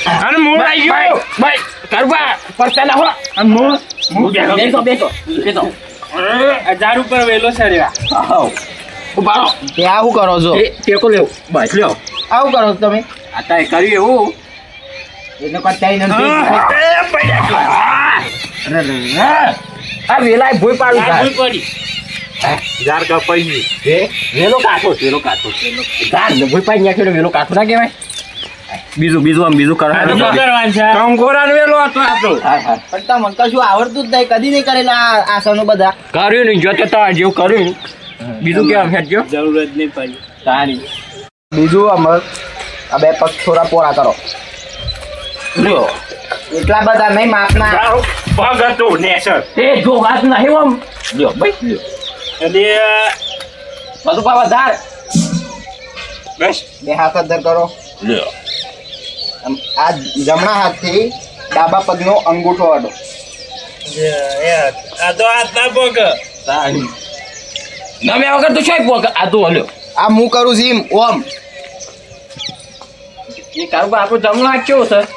અને મૂળ આવી ગયો ભાઈ કરવા પડતા ના હો બેસો 1000 ઉપર વેલો સર્યા ઉભારો તે આવું કરો છો ટેકો લેવો બસ લ્યો આવું કરો છો તમે આતા કર્યું એવું એને કટાઈ નથી આ વેલાય ભૂઈ પાડું ભૂઈ પડી ઝાડ કપાઈ એ વેલો કાઠો ઝાડ ને ભૂઈ પાડી નાખ્યો વેલો કાઠો ના કહેવાય બીજું આમ બીજું કરવાનું કંકોરાનો વેલો હતો આપણો પણ તમને કશું આવડતું જ નહીં કદી નહીં કરેલા આસનો બધા કર્યું નહીં જોતે તો જેવું કર્યું બીજું કેમ હેડજો જરૂરત નહીં પડી તારી બીજું અમર આ બે પગ થોડા પોરા કરો લ્યો એટલા બધા નહીં માપના પગ હતું નેસર એ જો વાત નહીં આમ લ્યો ભાઈ લ્યો એટલે બધું પાવા ધાર બસ બે હાથ અદ્ધર કરો લ્યો આ જમણા હાથથી ડાબા પગનો અંગૂઠો અડો આ તો હાથના પગ નમે વગર તો શું પગ આ તો હલ્યો આ હું કરું છું એમ ઓમ એ કારું આપણો જમણો હાથ કેવો છે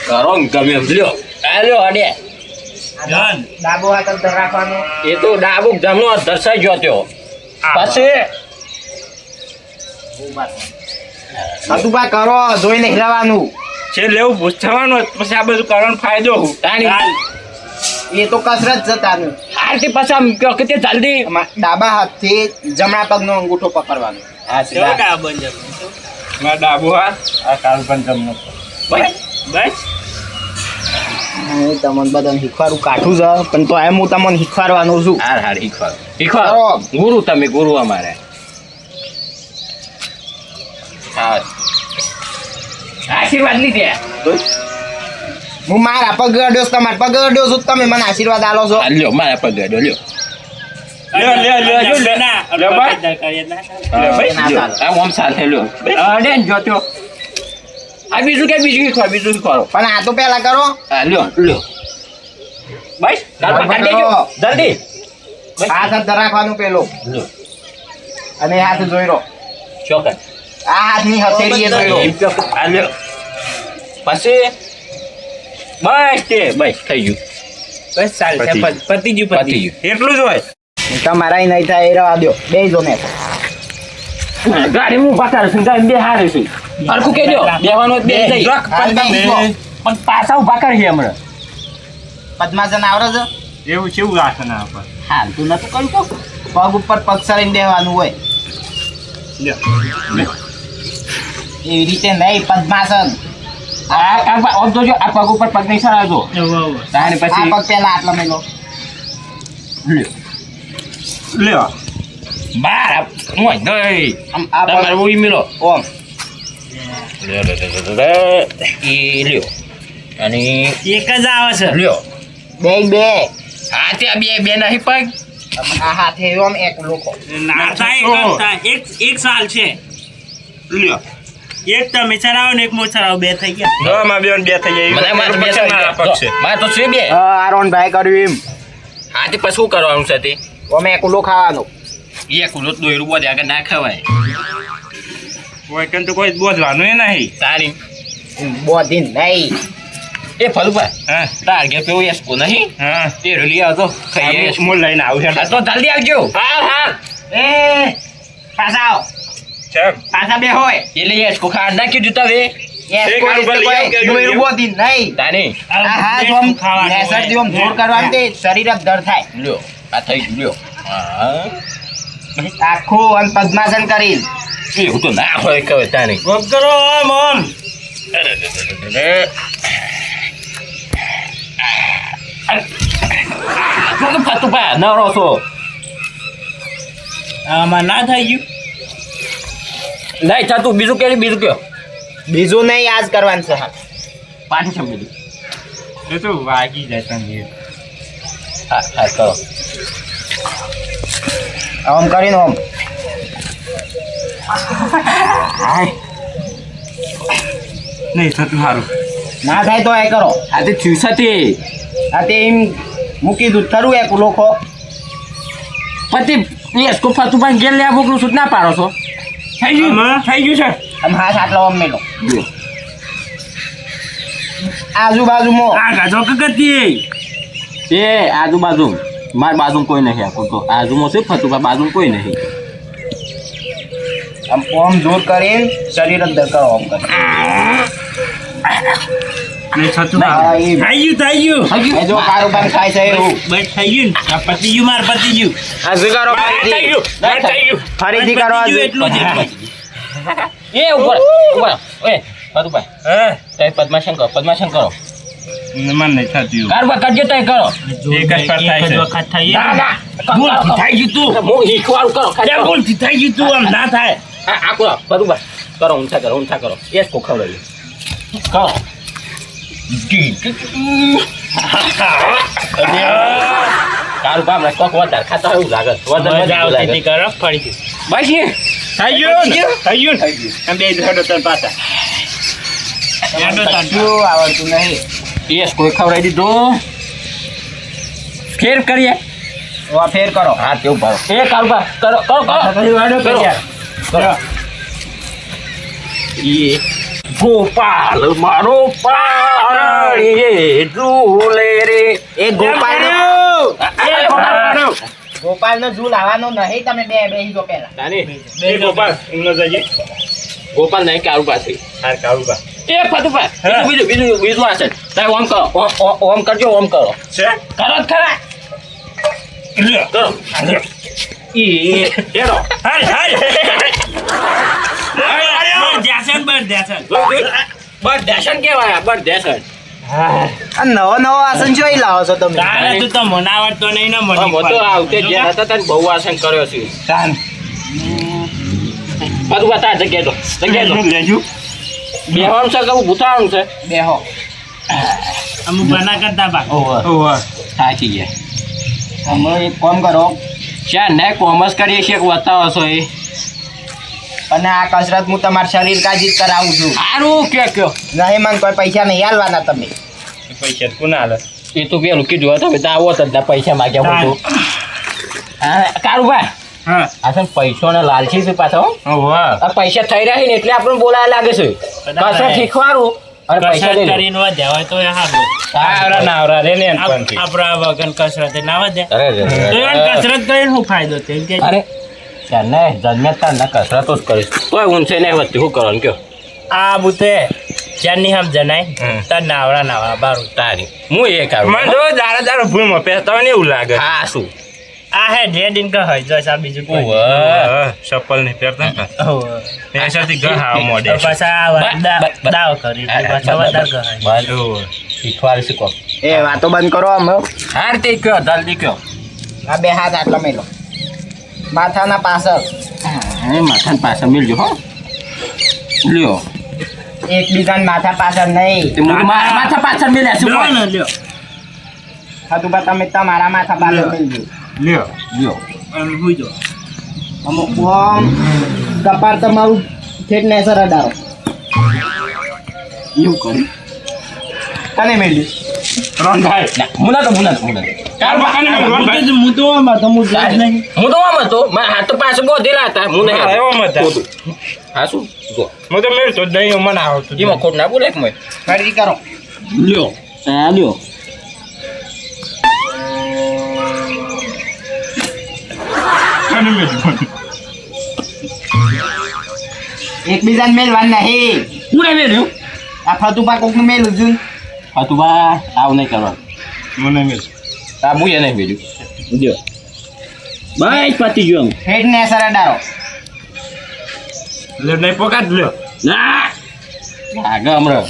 કરો ગમે એમ લ્યો આ લ્યો અડે ડાબો હાથ અદ્ધર રાખવાનો એ તો ડાબુ જમણો હાથ દર્શાઈ ગયો ત્યો પછી અતુભા કરો જોઈને હિલાવાનું છે લેવું પૂછવાનું પછી આ બધું કરવાનો ફાયદો એ તો કસરત જતાનું આરતી પછી આમ કહો કે તે જલ્દી ડાબા હાથથી જમણા પગનો અંગૂઠો પકડવાનો ડાબુ હાથ આ કાળું પણ જમણો બસ તમને બધાને શીખવાડું કાઠું છે પણ તો એમ હું તમને શીખવાડવાનું છું હાર શીખવાડો ગુરુ તમે ગુરુ અમારે આશીર્વાદ લીધે હું મારા પગ અડ્યો તમારા પગ અડ્યો છું તમે મને આશીર્વાદ આલો છો લ્યો મારા પગ અડ્યો લ્યો બીજું શીખવાડો પણ આ તો પેલા કરો લ્યો બસ જલ્દી હાથ અદ્ધર રાખવાનું પેલો અને હાથ જોઈ રો ચોક્કસ આ હાથની હથેળી જોઈ રો પછી બસ થઈ ગયું બસ ચાલશે પતી ગયું એટલું જ હોય તમારા નહીં થાય એ રવા દો બે જો ને ગાડી હું પાછળ છું બે હારે છું હરખું કેજો બેવાનો બે જઈ પણ પાછા ઉભા કરી હમણાં પદ્માસન આવડે છે એવું કેવું રાખે ના પર હાલ તું નતું કર્યું તો પગ ઉપર પગ સરીને બેવાનું હોય એવી રીતે નહીં પદ્માસન આમ તો જો આ પગ ઉપર પગ નહીં સરાવજો તારે પછી આ પગ પેલા આટલા મેલો લ્યો બાર મોય નહીં આમ આ પગ તમારે ઓઈ મિલો ઓમ લ્યો અને એક જ આવે છે લ્યો બે હા ત્યાં બે નહીં પગ આ હાથે ઓમ એક લોકો ના થાય એક સાલ છે લ્યો એક તમે ચરાવો ને એક મો ચરાવો બે થઈ ગયા બે થઈ જાય મારે તો છે બે આરોન ભાઈ કર્યું એમ હા તે પછી શું કરવાનું છે તે ઓમ એકલો ખાવાનું એક લોટ દોયરું બોધ આગળ ના ખવાય કોઈ કન તો કોઈ બોધવાનું એ નહીં તારી બોધીન નહીં એ ફલુપા હા તાર ઘેર પેવું એસકો નહીં હા તે લઈ આવતો ખાઈએ મોલ લઈને આવું છે તો જલ્દી આવજો હા એ પાછા આવ ચમ પાછા બે હોય એટલે એસકો ખા નાખી દીધા વે દોયરું બોધીન નહીં તાની હા જો આમ નેસરથી આમ જોર કરવાનું તે શરીર દર થાય લ્યો આ થઈ ગયું લ્યો હા આખું અને પદ્માસન કરી એવું તો ના હોય કહેવાય તાની કરો મોમ ફતુપા નવરો છો આમાં ના થઈ ગયું નહીં થતું બીજું કે બીજું નહીં આજ કરવાનું છે પાછી સમજી દીધું એ તો વાગી જાય તમે હા કરો આમ કરીને ઓમ નહીં થતું સારું ના થાય તો એ કરો આ તે થયું સાથે આ તે એમ મૂકી દૂધ ખરું એક લોકો પતિ એસકો ફતુપા ગેલ લે મોકલું છું ના પાડો છો થઈ ગયું છે આમ હાથ આટલો આમ મેલો આજુબાજુમાં આ ગાજો કગતી એ આજુબાજુ મારી બાજુ કોઈ નહીં આખું તો આજુમાં શું ફતું બાજુ કોઈ નહીં આમ ઓમ જોર કરીને શરીર જ કરો ઓમ કરે ને છતું હા, એ- થઈ ગયું એ જો કારોબાર ખાય છે એવું બસ થઈ ગયું આ પતી ગયું માર પતી ગયું આ સ્વીકારો થઈ ગયું ફરીથી કરો પતી ગયું એટલું જ એ ઉપર ઉપર એ ફતુભાઈ હા તય પદ્માસન કરો મન નહીં થતું કારવા કરજો તય કરો એક જ પર થાય છે વખત થઈ ના ના ભૂલ થઈ ગયું તું હું શીખવાડું કરો અરે ભૂલ થઈ ગયું તું આમ ના થાય આ કરો ફતુભાઈ કરો ઊંચા કરો એ જ કોખા લઈ કરો કારું બાપ કોક વધારે ખાતા હોય એવું લાગે મજા આવતી હતી કરો ફરીથી બસ થઈ ગયું ને? થઈ ગયું આમ બે હેડો તર પાછા હેડો તર શું આવડતું નહીં એ કોઈ ખવડાવી દીધો ફેર કરીએ વા ફેર કરો હા તેવું ભાવ એ કારું બાપ કરો હેડો કરો. કરો એ ગોપાલ મારો પાર એ ઝૂલે રે એ ગોપાલ એ ગોપાલ ગોપાલ નો ઝૂ લાવવાનો નહીં તમે બેસી જો પેલા નાની બે ગોપાલ એમનો જજે ગોપાલ નહીં કારું પાસે હાર કાળુબા એ ફતુભાઈ બીજું આ છે તારે ઓમ કરો ઓમ કરજો ઓમ કરો છે કરો જ ખરા લ્યો કરો એ હેડો હાલ હાલ બસ દેસન બસ દેશન કેવાય બસ દેશન આ નવો આસન જોઈ લાવો છો તમે તારે તું તો મને આવડતો નહીં ને મને હું તો આવતે જે હતા તને બહુ આસન કર્યો છે બધું બતા જગ્યા તો લેજો બેહવાનું છે કે ભૂતાવાનું છે બેહો અમુક બના કરતા બા ઓવર થાકી ગયા તમે એક કામ કરો ચાર ને કોમર્સ કરીએ છીએ કે બતાવો છો એ અને આ કસરત હું તમારા શરીર કાજી જ કરાવું છું સારું કે કયો નહીં મને કોઈ પૈસા નહીં આલવાના તમે પૈસા કોના હાલે એ તો પેલું કીધું હતું તમે આવો તો પૈસા માગ્યા હું તો હા કારુભાઈ હા આ છે પૈસો ને લાલચી છે પાછો હો. વાહ આ પૈસા થઈ રહ્યા ને એટલે આપણને બોલાવા લાગે છે કસરત શીખવાડું અને પૈસા કસરત લઈ લો. કરીને વધ્યા હોય તો એ હારું આવરા ના આવરા રે ને આપણા વગન કસરત ના વધ્યા અરે રે તો એમ કસરત કરીને શું ફાયદો છે એમ કે અરે ત્યારને જન્મ્યા તારના કસરતો જ કરીશ તોય ઊંચે નહીં વધતી શું કરવાનું કયો આ બુતે ચારની હમ જનાય તાર નાવરા નાવા બારું તારી હું એ કરું મને તો દાડા ભૂલમાં પહેરતા હોય ને એવું લાગે હા શું આ હે ડેડ ઇન કહે જો સા બીજું કોઈ ચપ્પલ નહીં પહેરતા ને એસાથી ગહા મોડે પાછા દાવ કરી પાછા વધારે ગહા શીખવાડી શીખો એ વાતો બંધ કરો અમે હાર તે કયો જલ્દી કયો આ બે હાથ આટલા મેલો માથાના પાછળ એ માથાને પાછળ મિલજો હો લ્યો એકબીજાને માથા પાછળ નહીં તે મોટું માથા પાછળ મિલ્યા શું લ્યો હોય? ને લ્યો હતું તમે તમારા માથા પાછળ મેલજો લ્યો લ્યો આમ હુઈ જો અમુક ઓમ કપાર તમારું ઠેઠ ને સર અડારો એવું કરી કને મેલ્યું રોંધાય મુના તો હું તો આમાં તો હું જાત નહીં હું તો આમ હતો મારા હાથ તો પાછળ બોધેલા હતા હું નહીં હા, એવામાં હતા. ખોટું. હા શું જો હું તો મેળતો જ નહીં મને આવતું એમાં ખોટ ના બોલે કે મેં ફરી કરો લ્યો હા લ્યો એકબીજાને મેલવા નહીં પૂરા મેલ્યું આ ફતુપા કોકનું મેલું છું હા તું બા આવું નહીં કરવાનું મને મેળ આ હું એ નહીં મેલ્યું લ્યો બસ પતી ગયો ઠેઠ ને સર અડારો લે નહીં પકાત લ્યો ના આગળ હમણાં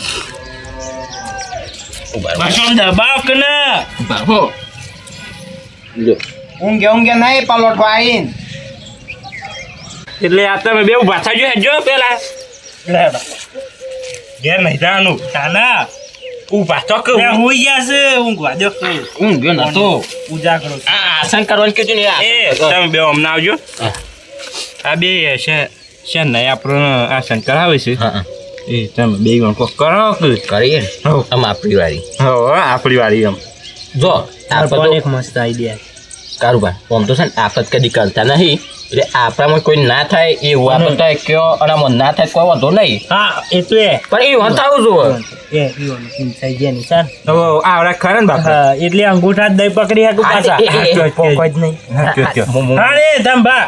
બસમ દબાવ કે ના ઉભા હો લ્યો ઊંઘે નહીં પલોઠવા આવીને એટલે આ તમે બે ઉભા થઈ જો પેલા ઘેર નહીં જવાનું તાના ઉભા ચોક હોઈ ગયા છે ઊંઘવા દો હું ગયો નતો પૂજા કરો આ આસન કરવાનું કીધું ને એ તમે બે હમણાં આવજો આ બે છે નહીં આપણને આસન કરાવે છે હા એ તમે બે ગણ કોક કરો કે કરીએ ને આમ આપણી વાળી હવે આપણી વાળી એમ જો આ બધું એક મસ્ત આઈડિયા કારુભાઈ આમ તો છે ને આફત કદી કરતા નહીં એટલે આપણામાં કોઈ ના થાય એવું આપણે તો કયો અને આમાં ના થાય કોઈ વાંધો નહીં હા એ તો એ પણ એ વતાવું છું એ ઈવોને થઈ ગયા નિશાન તો આવડા ખરા ને બાપા હા એટલે અંગૂઠા જ દઈ પકડી હાકું પાછા પોકો જ નહીં હા રે ધંભા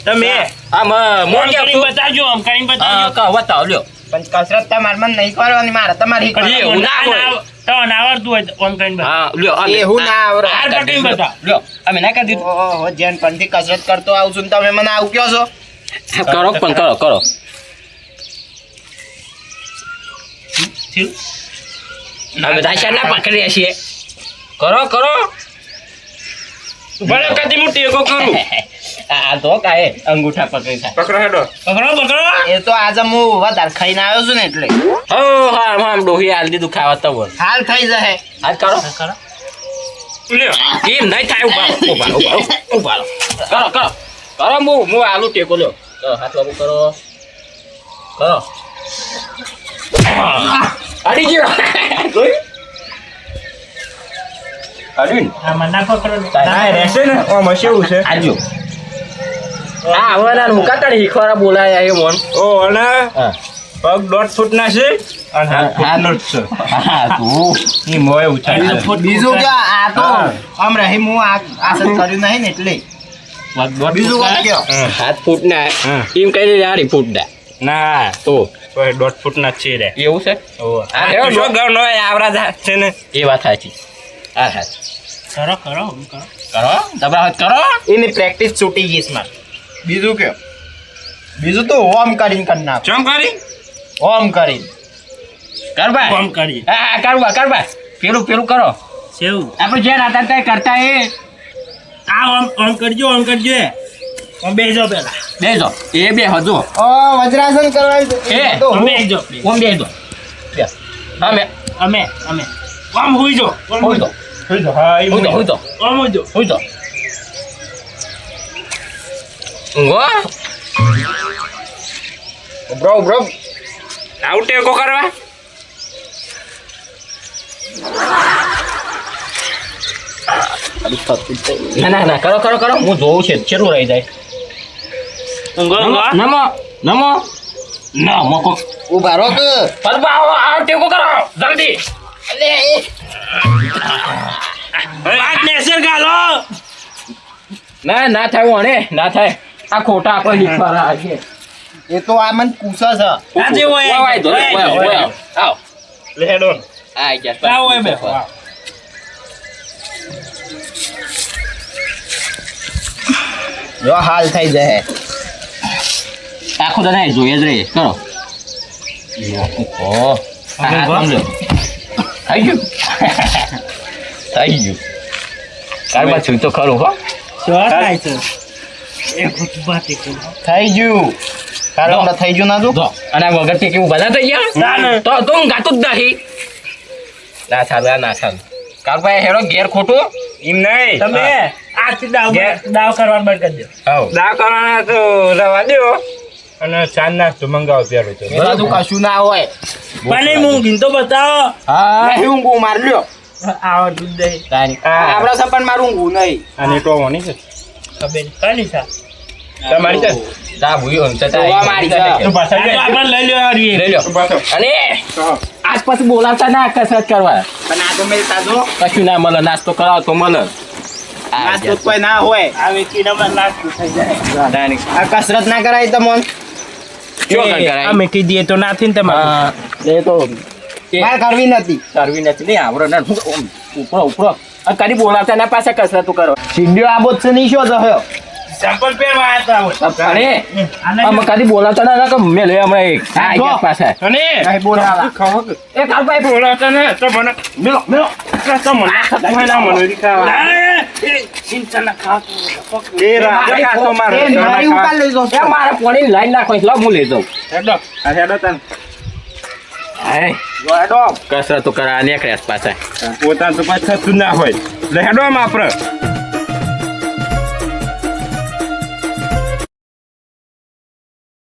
તમે આમ આમ મોં કરીને બતાવજો આમ કરીને બતાવજો બતાવ લ્યો પણ કસરત તમારે મને નહીં કરવાની મારે તમારી પણ એવું ના હોય. તો ના આવડતું હોય તો આમ કરીને બતાવ હા લ્યો અમે એવું ના આવડે. હાર પકડીને બતાવ લ્યો અમે ના કરી દીધું ઓહો જેન પણથી કસરત કરતો આવું છું ને તમે મને આવું કહો છો કરો પણ કરો અમે દાશા ના પકડીએ છીએ કરો ભલે કદી હું ટેકો કરું આ તો કાય અંગૂઠા પકડી થાય પકડો હેડો પકડો એ તો આજે હું વધારે ખાઈને આવ્યો છું ને એટલે હા આમ ડોહી હાલ દીધું ખાવા તો બોલ હાલ થઈ જશે આજ કરો લ્યો કેમ નહીં થાય ઉભા કરો હું આલુ ટેકો લ્યો હાથ લાગુ કરો અડી ગયો અડીન આમાં ના પકડો ના રહેશે ને આમાં કેવું છે આજો હા હવે ના મુકા તને શીખવાડા બોલાયા એ મોન ઓ અને હા પગ 1.5 ફૂટના છે અને હાથ ફૂટનો જ છે હા તું ઈ મોય ઉછાળી બીજું કે આ તો આમ રહી હું આસન કર્યું નહીં ને એટલે બીજું વાત કયો 7 ફૂટના હા. એમ કઈ રીતે 8 ફૂટના ના તો તો 1.5 ફૂટના જ છે રે એવું છે ઓ આ આ હેડો. શું ગણ હોય આવડા છે ને એ વાત સાચી હા સાચી કરો કરો દબરા હાથ કરો એની પ્રેક્ટિસ છૂટી ગઈ છે મારે બીજું કયો બીજું તો હોમ કરીને કરી નાખ ચમ કરી હોમ કરીને કરબા આમ કરી હા કરબા પેલું કરો સેવ આપણે જે રાતા ત્યાં કરતા એ આમ કરજો આમ બેસજો પેલા બેજો એ બે હજુ ઓ વજ્રાસન કરવાનું એ, તો આમ હું- બેસજો કોણ બેજો અમે અમે આમ હુઈજો હોય તો હા ઈ હોય તો આમ હુઈજો હોય તો ઊંઘો બ્રો આવું ટેકો કરવા ના કરો હું જોઉં છે ચેરું રહી જાય નમો ના મોકો ઉભા રહો કે પરબા આવો ટેકો કરો જલ્દી આજ નેસર ગાલો ના થાય વણે ના થાય આ ખોટા આપણે લીખવાના છે એ તો આ મને પૂછે છે આજે હોય આવ લે હેડો આ ગયા આવો એ બે જો હાલ થઈ જશે આખું તને જોઈએ જ રહી કરો ઓ થઈ ગયું કારમાં છું તો ખરું હો શું થાય છે એ ગુજબાતી કરું થઈ ગયું કાલે હમણાં થઈ ગયું ના તું જો અને આ વગર કેવું બધા થઈ ગયા તો તું ગાતું જ નહીં ના ચાલ કાલભાઈ હેરો ઘેર ખોટું એમ નહીં તમે આજથી દાવ કરવાનું બંધ કરી દો આવ દા કરવાના તો રવા દો અને ચાંદ નાસ્તો મંગાવો પેલું તો એ બધું કશું ના હોય પણ મૂંગીને તો બતાવો હા નહીં ઊંઘું માર લ્યો આવો દૂધ દહીં તારી આપણા સપન મારું ઊંઘું નહીં અને ટોવાની છે ખબર કની સા તમારી છે જા ભૂયો હમ જોવા મારી છે. તું પાછા આ તો જાય આપણે લઈ લ્યો લઈ લ્યો પાછો અને આજ પછી બોલાવતા ના કસરત કરવા પણ આ તો મેં તાજો કશું ના મળે નાસ્તો કરાવો તો મળે આ તો કોઈ ના હોય આ વેચીનામાં લાસ્ટ થઈ જાય આ કસરત ના કરાય તમોન અમે કીધીએ તો ના થઈને તમારે એ તો મારે કરવી નથી કરવી નથી નહીં આવડે ના ઉપરો આ કદી બોલાવતા ના પાસે કસરત કરો સીડીઓ આબોદ છે નહીં શું જહ્યો ચંપલ પહેરવા આવ્યા હતા અરે આને અમે કદી બોલાવતા ના કે મેં લે હમણાં એક આ જો. ગયા પાસે અને નહીં બોલાવા એ કાલભાઈ બોલાવતા ને તો મને મેલો તો મને ના મને ખાવા ચિંતા ખાતું એ રાજા ખાતો મારો એ મારી ઉપાડ લઈ જાઉં એ મારે પાણી લાઈન નાખો એટલે હું લઈ જાઉં હેડો આ હેડો તને હાય જો હેડો કસરત તો કરા નીકળ્યા પાછા પોતાનું તો પાછું થતું ના હોય એટલે હેડો આમ આપણે